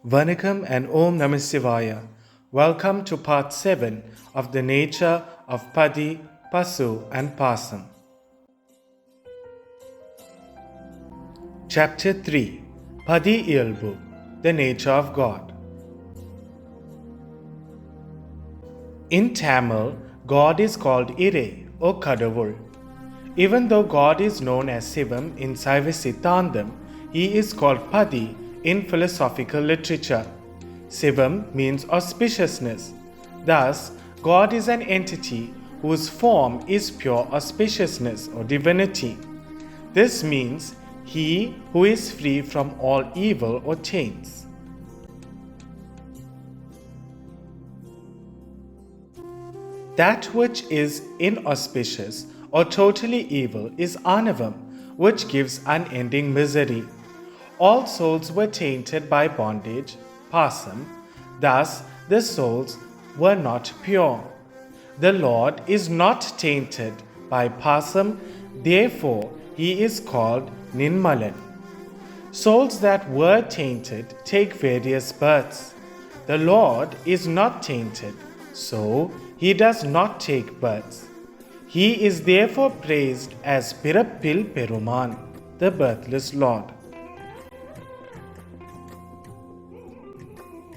Vanakkam and Om Namah Shivaya. Welcome to part 7 of the nature of Padi, Pasu and Pasam. Chapter 3. Padi Iyalbu, the nature of God. In Tamil, God is called Ire or Kadavul. Even though God is known as Sivam in Saivaism, he is called Padi in philosophical literature. Sivam means auspiciousness. Thus, God is an entity whose form is pure auspiciousness or divinity. This means he who is free from all evil or taints. That which is inauspicious or totally evil is Anavam, which gives unending misery. All souls were tainted by bondage, Pasam, thus the souls were not pure. The Lord is not tainted by Pasam, therefore he is called Ninmalan. Souls that were tainted take various births. The Lord is not tainted, so he does not take births. He is therefore praised as Pirappil Peruman, the birthless Lord.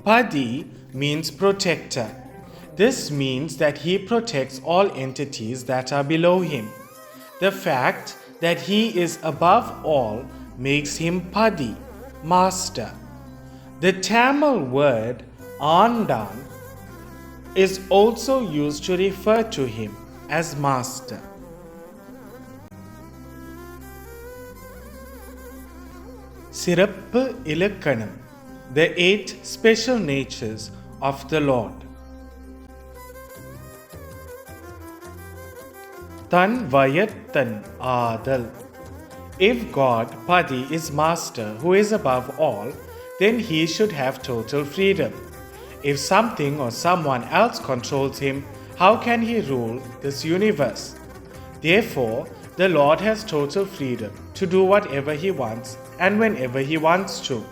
Padi means protector. This means that he protects all entities that are below him. The fact that he is above all makes him Padi, master. The Tamil word Andan is also used to refer to him as master. Sirappu Ilakkanam, the 8 special natures of the Lord. Tan Vayattan Adal. If God, Padi, is master who is above all, then he should have total freedom. If something or someone else controls him, how can he rule this universe? Therefore, the Lord has total freedom to do whatever he wants and whenever he wants to.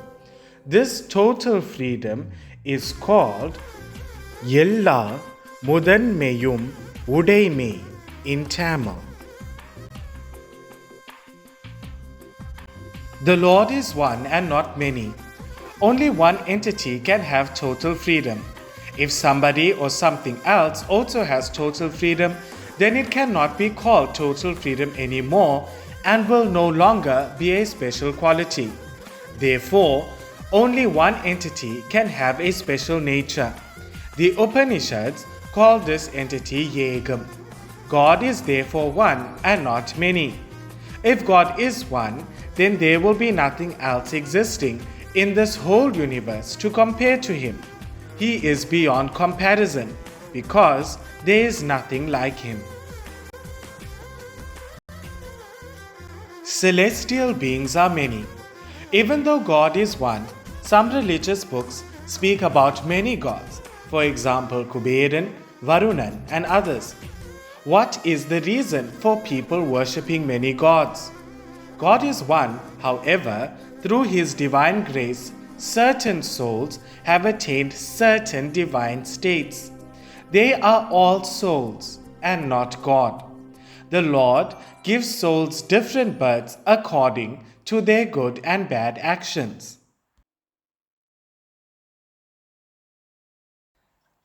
This total freedom is called Yella Mudanmeyum Udaime in Tamil. The Lord is one and not many. Only one entity can have total freedom. If somebody or something else also has total freedom, then it cannot be called total freedom anymore and will no longer be a special quality. Therefore, only one entity can have a special nature. The Upanishads call this entity Yegam. God is therefore one and not many. If God is one, then there will be nothing else existing in this whole universe to compare to him. He is beyond comparison because there is nothing like him. Celestial beings are many. Even though God is one, some religious books speak about many gods, for example Kuberan, Varunan and others. What is the reason for people worshipping many gods? God is one, however, through his divine grace, certain souls have attained certain divine states. They are all souls and not God. The Lord gives souls different births according to their good and bad actions.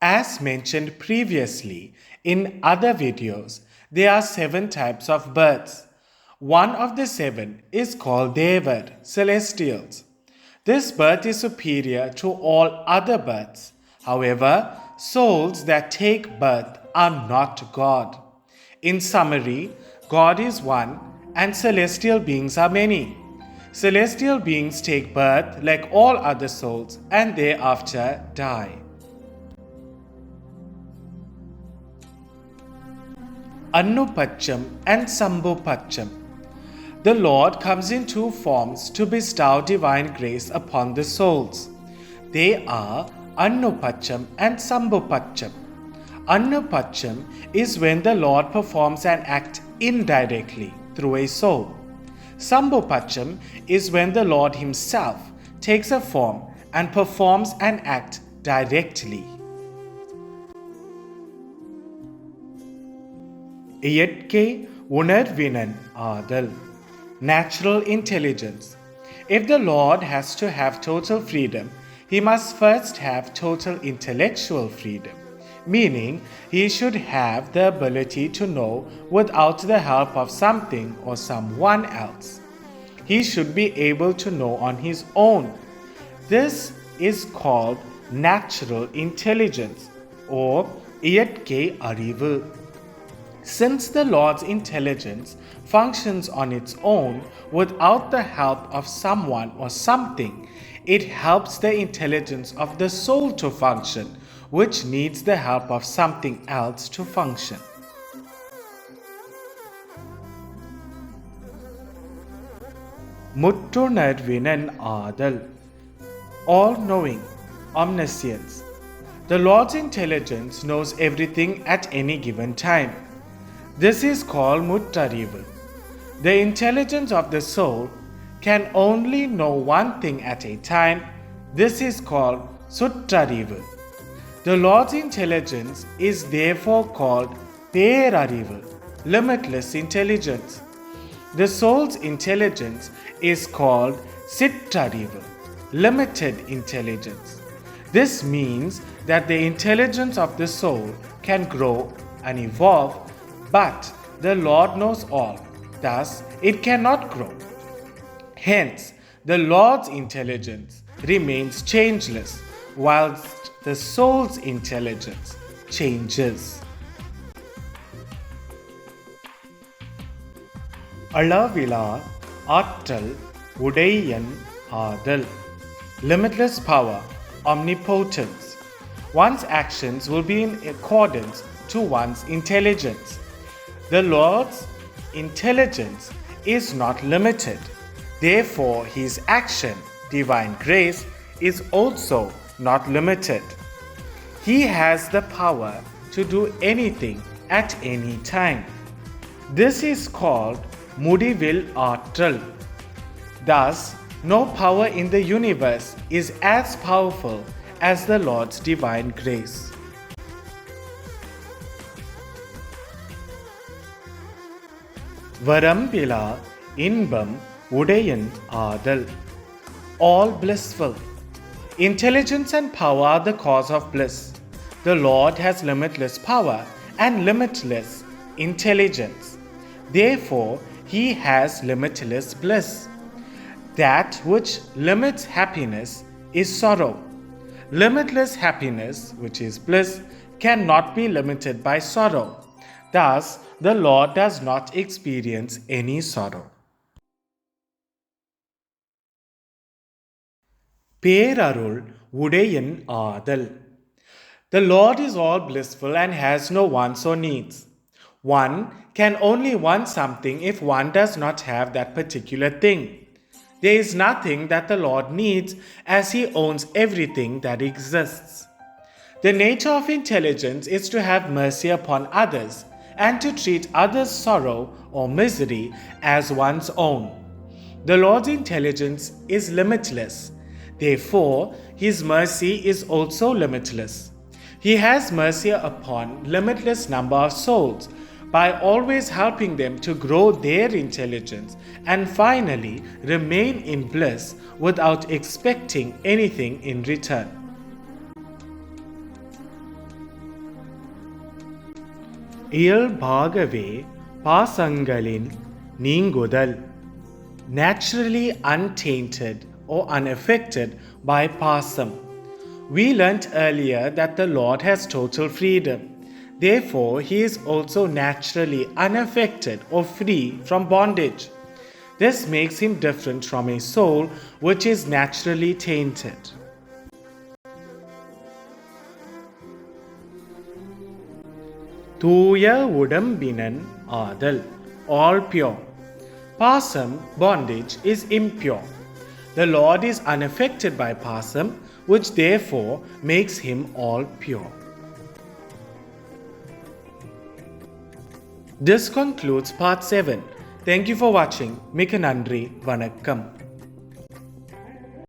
As mentioned previously in other videos, there are 7 types of births. One of the 7 is called Devar, celestials. This birth is superior to all other births. However, souls that take birth are not God. In summary, God is one and celestial beings are many. Celestial beings take birth like all other souls and thereafter die. Annupacham and Sambupacham. The Lord comes in 2 forms to bestow divine grace upon the souls. They are Annupacham and Sambupacham. Annupacham is when the Lord performs an act indirectly through a soul. Sambupacham is when the Lord himself takes a form and performs an act directly. இயற்கை உணர்வினன் ஆதல். Natural intelligence. If the Lord has to have total freedom, he must first have total intellectual freedom, meaning he should have the ability to know without the help of something or someone else. He should be able to know on his own. This is called natural intelligence or இயற்கை அறிவு. Since the Lord's intelligence functions on its own without the help of someone or something, it helps the intelligence of the soul to function, which needs the help of something else to function. முற்றுணர்வினன் ஆதல். All-knowing, omniscience. The Lord's intelligence knows everything at any given time. This is called muttarivu. The intelligence of the soul can only know one thing at a time. This is called suttarivu. The Lord's intelligence is therefore called perarivu, limitless intelligence. The soul's intelligence is called sittarivu, limited intelligence. This means that the intelligence of the soul can grow and evolve, but the Lord knows all, thus it cannot grow. Hence, the Lord's intelligence remains changeless, whilst the soul's intelligence changes. அளவிலா ஆற்றல் உடையன் ஆதல். Limitless power, omnipotence. One's actions will be in accordance to one's intelligence. The Lord's intelligence is not limited. Therefore, his action, divine grace, is also not limited. He has the power to do anything at any time. This is called முடிவில் ஆற்றல். Thus, no power in the universe is as powerful as the Lord's divine grace. வரம்பிலா இன்பம் உடையன் ஆதல். All blissful. Intelligence and power are the cause of bliss. The Lord has limitless power and limitless intelligence. Therefore, he has limitless bliss. That which limits happiness is sorrow. Limitless happiness, which is bliss, cannot be limited by sorrow. Thus, the Lord does not experience any sorrow. பேரருள் உடையன் ஆதல். The Lord is all blissful and has no wants or needs. One can only want something if one does not have that particular thing. There is nothing that the Lord needs, as he owns everything that exists. The nature of intelligence is to have mercy upon others and to treat others' sorrow or misery as one's own. The Lord's intelligence is limitless. Therefore, his mercy is also limitless. He has mercy upon limitless number of souls by always helping them to grow their intelligence and finally remain in bliss without expecting anything in return. இயல்பாகவே பாசங்களின் நீங்குதல். Naturally untainted or unaffected by pasam. We learnt earlier that the Lord has total freedom. Therefore, he is also naturally unaffected or free from bondage. This makes him different from a soul which is naturally tainted. தூய உடம்பினன் ஆதல். All pure. Pasam, bondage, is impure. The Lord is unaffected by pasam, which therefore makes him all pure. This concludes part 7. Thank you for watching. Mika Nandri, Vanakkam.